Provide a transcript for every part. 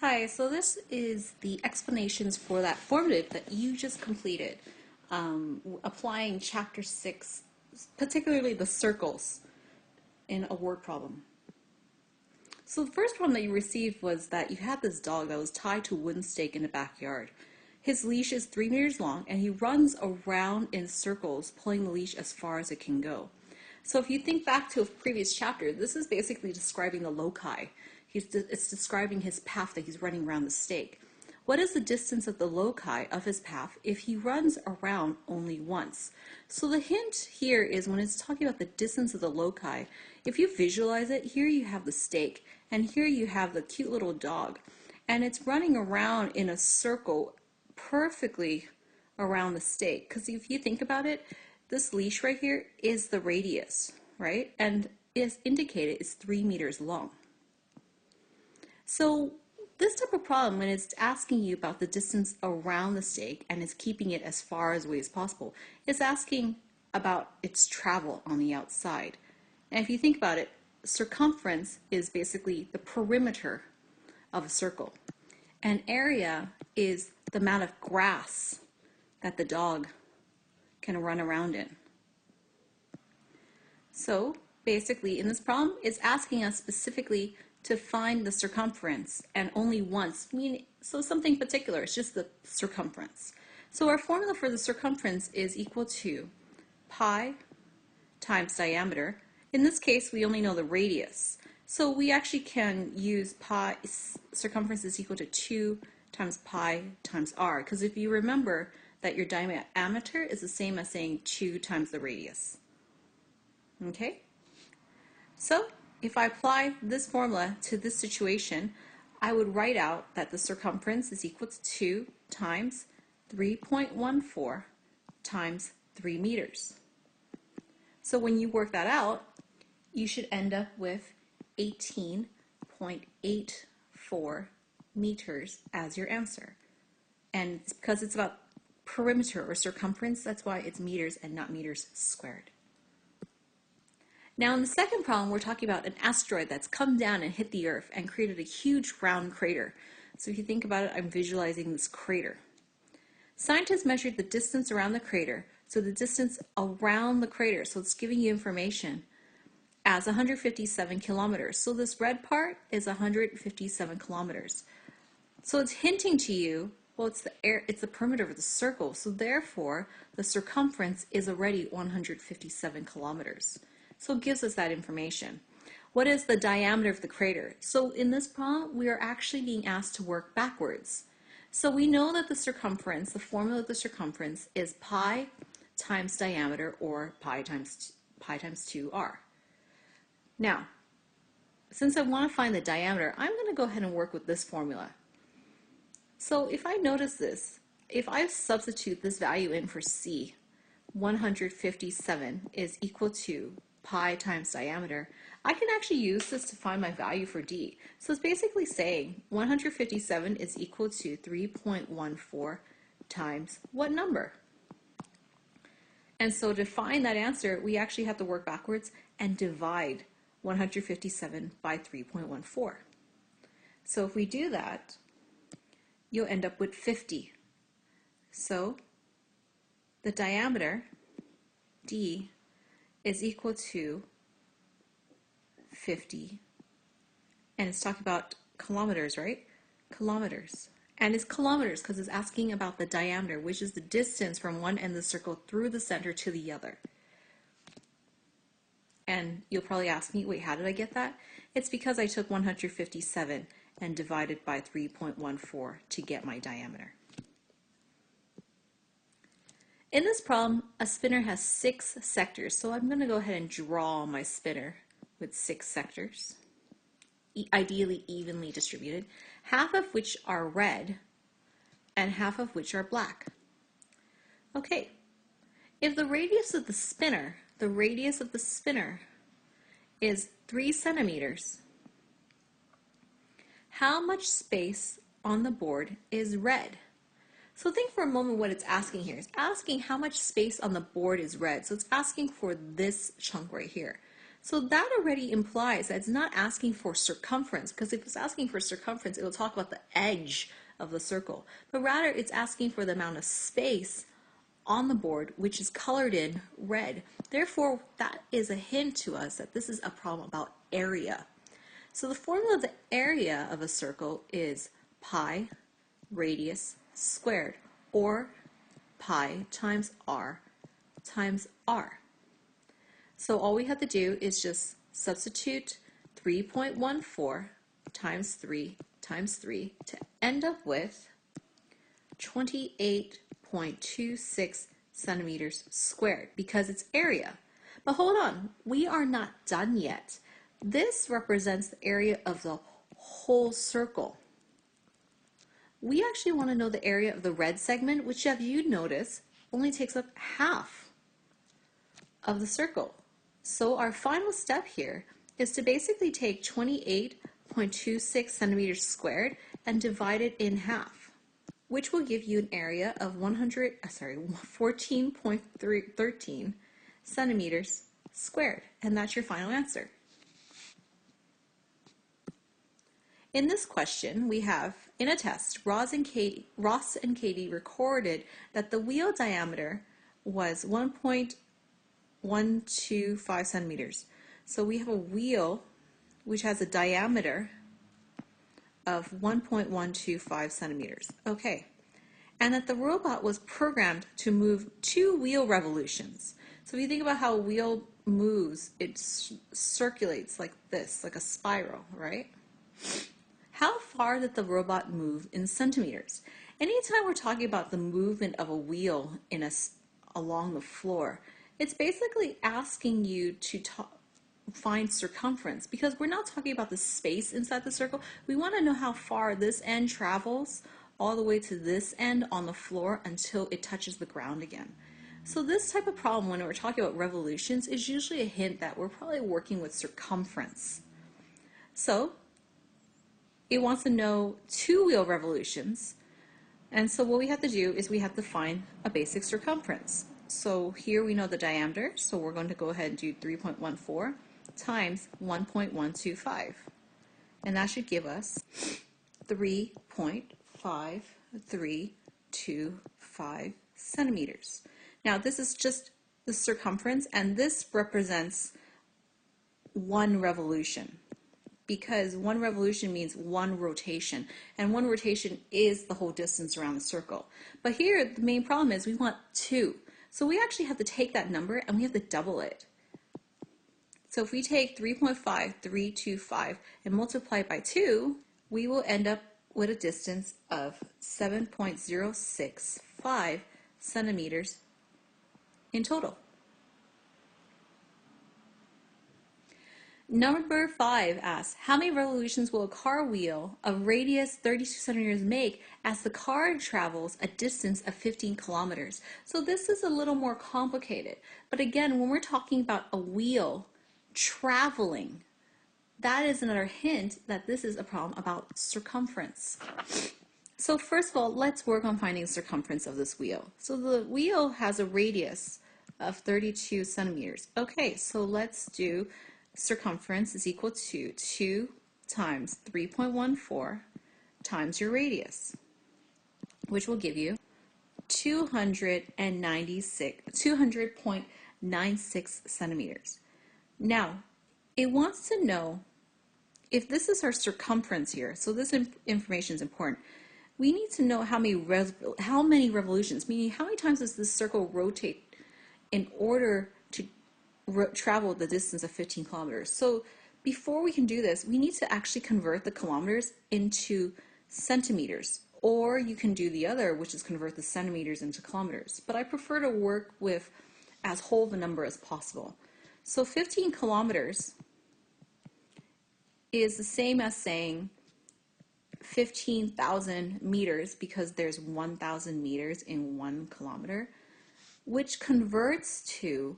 Hi, so this is the explanations for that formative that you just completed, applying Chapter 6, particularly the circles, in a word problem. So the first one that you received was that you had this dog that was tied to a wooden stake in the backyard. His leash is 3 meters long and he runs around in circles, pulling the leash as far as it can go. So if you think back to a previous chapter, this is basically describing the loci. It's describing his path that he's running around the stake. What is the distance of the loci of his path if he runs around only once? So the hint here is when it's talking about the distance of the loci, if you visualize it, here you have the stake and here you have the cute little dog. And it's running around in a circle perfectly around the stake. Because if you think about it, this leash right here is the radius, right? And is indicated is 3 meters long. So this type of problem, when it's asking you about the distance around the stake and is keeping it as far away as possible, is asking about its travel on the outside. And if you think about it, circumference is basically the perimeter of a circle. And area is the amount of grass that the dog can run around in. So basically in this problem, it's asking us specifically to find the circumference, and only once, so something particular, it's just the circumference. So our formula for the circumference is equal to pi times diameter. In this case, we only know the radius. So we actually can use pi, circumference is equal to 2 times pi times r, because if you remember that your diameter is the same as saying 2 times the radius. Okay? So if I apply this formula to this situation, I would write out that the circumference is equal to 2 times 3.14 times 3 meters. So when you work that out, you should end up with 18.84 meters as your answer. And because it's about perimeter or circumference, that's why it's meters and not meters squared. Now in the second problem, we're talking about an asteroid that's come down and hit the Earth and created a huge round crater. So if you think about it, I'm visualizing this crater. Scientists measured the distance around the crater, so the distance around the crater, so it's giving you information, as 157 kilometers. So this red part is 157 kilometers. So it's hinting to you, well, it's the perimeter of the circle, so therefore the circumference is already 157 kilometers. So it gives us that information. What is the diameter of the crater? So in this problem, we are actually being asked to work backwards. So we know that the circumference, the formula of the circumference is pi times diameter, or pi times 2r. Now, since I want to find the diameter, I'm going to go ahead and work with this formula. So if I notice this, if I substitute this value in for c, 157 is equal to pi times diameter, I can actually use this to find my value for d. So it's basically saying 157 is equal to 3.14 times what number? And so to find that answer, we actually have to work backwards and divide 157 by 3.14. So if we do that, you'll end up with 50. So the diameter, d, is equal to 50, and it's talking about kilometers, right? Kilometers. And it's kilometers because it's asking about the diameter, which is the distance from one end of the circle through the center to the other. And you'll probably ask me, wait, how did I get that? It's because I took 157 and divided by 3.14 to get my diameter. In this problem, a spinner has 6 sectors, so I'm going to go ahead and draw my spinner with 6 sectors, ideally evenly distributed, half of which are red and half of which are black. Okay, if the radius of the spinner is 3 centimeters, how much space on the board is red? So think for a moment what it's asking here. It's asking how much space on the board is red. So it's asking for this chunk right here. So that already implies that it's not asking for circumference, because if it's asking for circumference, it will talk about the edge of the circle. But rather, it's asking for the amount of space on the board, which is colored in red. Therefore, that is a hint to us that this is a problem about area. So the formula of the area of a circle is pi radius squared, or pi times r times r. So all we have to do is just substitute 3.14 times 3 times 3 to end up with 28.26 centimeters squared, because it's area. But hold on, we are not done yet. This represents the area of the whole circle. We actually want to know the area of the red segment, which, if you notice, only takes up half of the circle. So our final step here is to basically take 28.26 centimeters squared and divide it in half, which will give you an area of 14.13 centimeters squared, and that's your final answer. In this question, we have, in a test, Ross and Katie recorded that the wheel diameter was 1.125 centimeters. So we have a wheel which has a diameter of 1.125 centimeters. Okay. And that the robot was programmed to move 2 wheel revolutions. So if you think about how a wheel moves, it circulates like this, like a spiral, right? How far did the robot move in centimeters? Anytime we're talking about the movement of a wheel along the floor, it's basically asking you to find circumference, because we're not talking about the space inside the circle. We want to know how far this end travels all the way to this end on the floor until it touches the ground again. So this type of problem, when we're talking about revolutions, is usually a hint that we're probably working with circumference. So it wants to know 2 wheel revolutions, and so what we have to do is we have to find a basic circumference. So here we know the diameter, so we're going to go ahead and do 3.14 times 1.125, and that should give us 3.5325 centimeters. Now this is just the circumference, and this represents 1 revolution, because 1 revolution means 1 rotation, and 1 rotation is the whole distance around the circle. But here the main problem is we want 2. So we actually have to take that number and we have to double it. So if we take 3.5325 and multiply it by 2, we will end up with a distance of 7.065 centimeters in total. Number 5 asks, how many revolutions will a car wheel of radius 32 centimeters make as the car travels a distance of 15 kilometers? So this is a little more complicated. But again, when we're talking about a wheel traveling, that is another hint that this is a problem about circumference. So first of all, let's work on finding the circumference of this wheel. So the wheel has a radius of 32 centimeters. Okay, so let's do circumference is equal to 2 times 3.14 times your radius, which will give you 200.96 centimeters. Now, it wants to know if this is our circumference here, so this information is important. We need to know how many revolutions, meaning how many times does this circle rotate in order to travel the distance of 15 kilometers. So before we can do this, we need to actually convert the kilometers into centimeters, or you can do the other, which is convert the centimeters into kilometers. But I prefer to work with as whole of a number as possible. So 15 kilometers is the same as saying 15,000 meters, because there's 1,000 meters in 1 kilometer, which converts to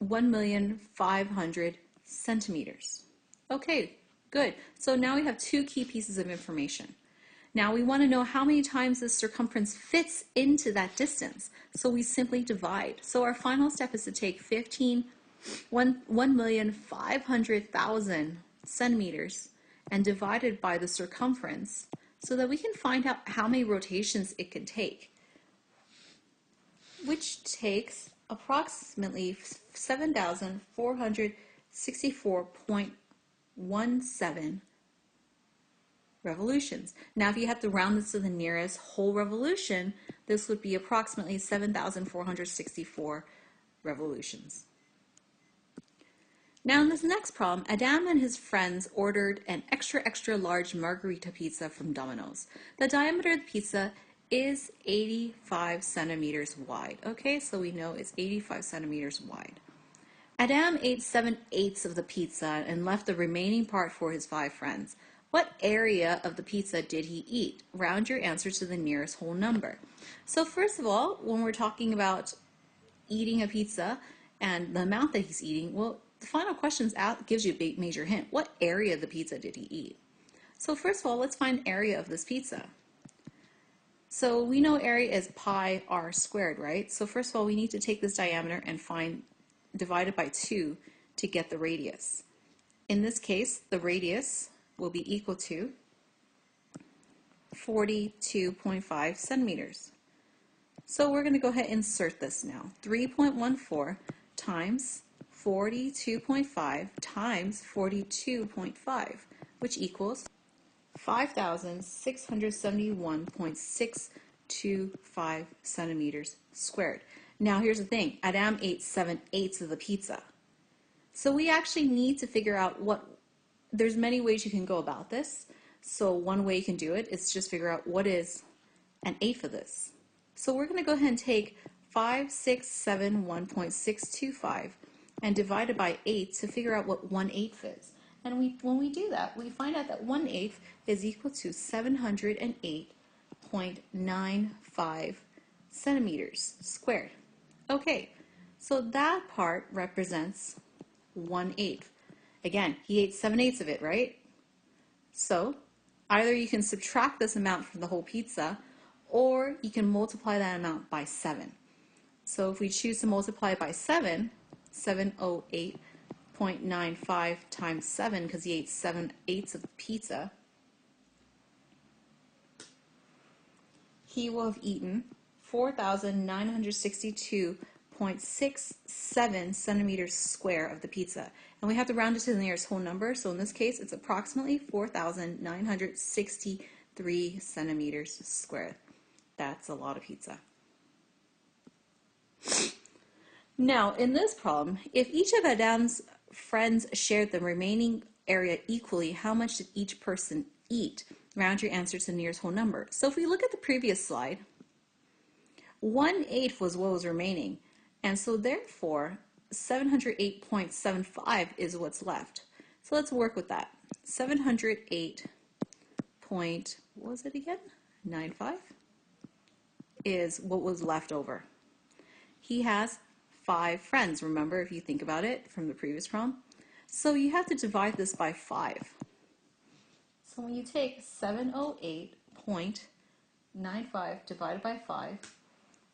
1,500,000 centimeters. Okay, good. So now we have 2 key pieces of information. Now we want to know how many times this circumference fits into that distance. So we simply divide. So our final step is to take 1,500,000 centimeters and divide it by the circumference so that we can find out how many rotations it can take, which takes approximately 7,464.17 revolutions. Now, if you have to round this to the nearest whole revolution, this would be approximately 7,464 revolutions. Now, in this next problem, Adam and his friends ordered an extra large margarita pizza from Domino's. The diameter of the pizza is 85 centimeters wide. Okay, so we know it's 85 centimeters wide. Adam ate 7/8 of the pizza and left the remaining part for his 5 friends. What area of the pizza did he eat? Round your answer to the nearest whole number. So first of all, when we're talking about eating a pizza and the amount that he's eating, well, the final question gives you a major hint. What area of the pizza did he eat? So first of all, let's find area of this pizza. So we know area is pi r squared, right? So first of all, we need to take this diameter and divide it by 2 to get the radius. In this case, the radius will be equal to 42.5 centimeters. So we're going to go ahead and insert this now. 3.14 times 42.5 times 42.5, which equals 5,671.625 centimeters squared. Now here's the thing, Adam ate 7/8 of the pizza. So we actually need to figure out there's many ways you can go about this. So one way you can do it is just figure out what is 1/8 of this. So we're going to go ahead and take 5,671.625 and divide it by 8 to figure out what 1/8 is. And when we do that, we find out that 1/8 is equal to 708.95 centimeters squared. Okay, so that part represents 1/8. Again, he ate 7/8 of it, right? So either you can subtract this amount from the whole pizza, or you can multiply that amount by 7. So if we choose to multiply by 7, 708.95 times 7, because he ate 7/8 of the pizza, he will have eaten 4,962.67 centimeters square of the pizza. And we have to round it to the nearest whole number, so in this case it's approximately 4,963 centimeters square. That's a lot of pizza. Now, in this problem, if each of Adam's friends shared the remaining area equally, how much did each person eat? Round your answer to the nearest whole number. So if we look at the previous slide, 1/8 was what was remaining, and so therefore 708.75 is what's left. So let's work with that. 708 point, what was it again? 95 is what was left over. He has 5 friends, remember, if you think about it from the previous problem. So you have to divide this by 5. So when you take 708.95 divided by 5,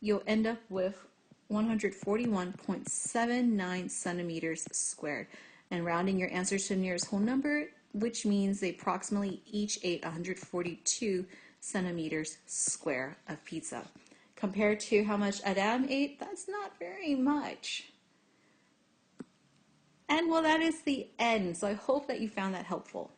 you'll end up with 141.79 centimeters squared. And rounding your answer to the nearest whole number, which means they approximately each ate 142 centimeters square of pizza. Compared to how much Adam ate, that's not very much. And well, that is the end. So I hope that you found that helpful.